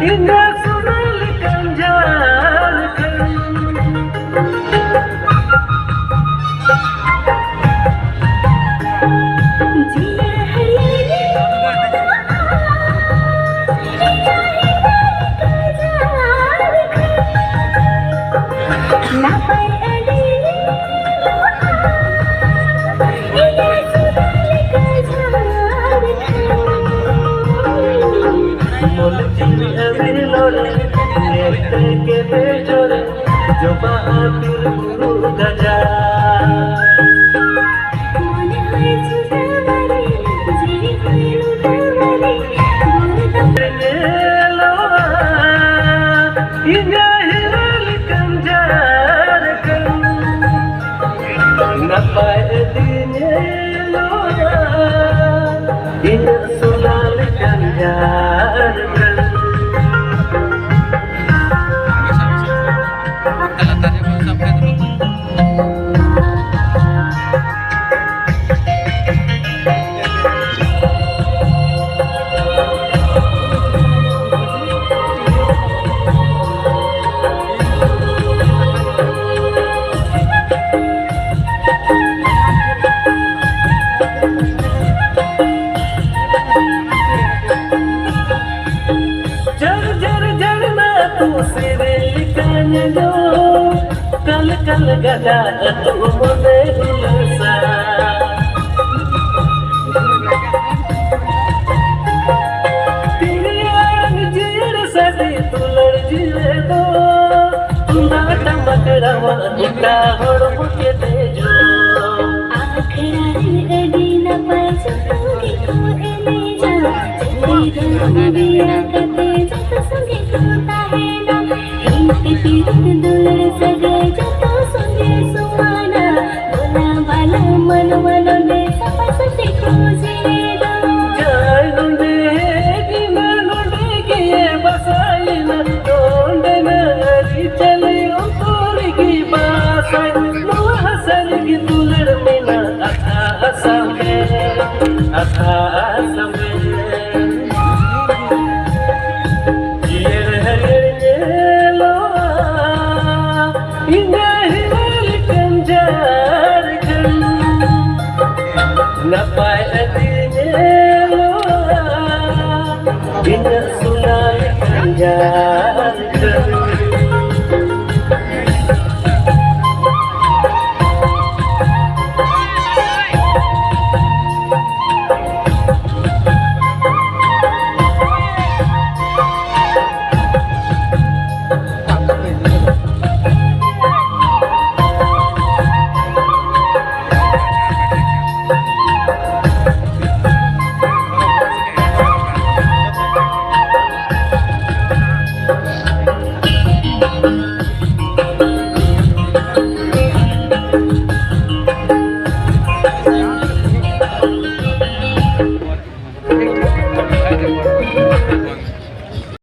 indah sunalikan jalan. के बेजोरे जो बहादुर गुरु गजा मने है छुटावरे जीवी है लुटावरे गुरु लो इंगा हिरल कंजार कम नपाय दिने लो इन सुलाल कंजार कल कल गदा तू मोने हुलसा तेरी आंग जीर सदी तू लड़ जिले दो तुंदा टमकड़वा उठा होड़ मुके दे जो आखिर गडी न पास तूगी को एले जा चली बिया कते जत संगे कोता है ना इंते पीरत दुलर सगे जतो संगे सुमाना बोला वाला मन मन दे सपस से खोजे दो जय गुंडे की मनोडे के बसाई न डोंडे नरी चले उतोर की बासा लोहा सर की दुलर में ना अथा समय Napai adine lo, indah sunai kanjar.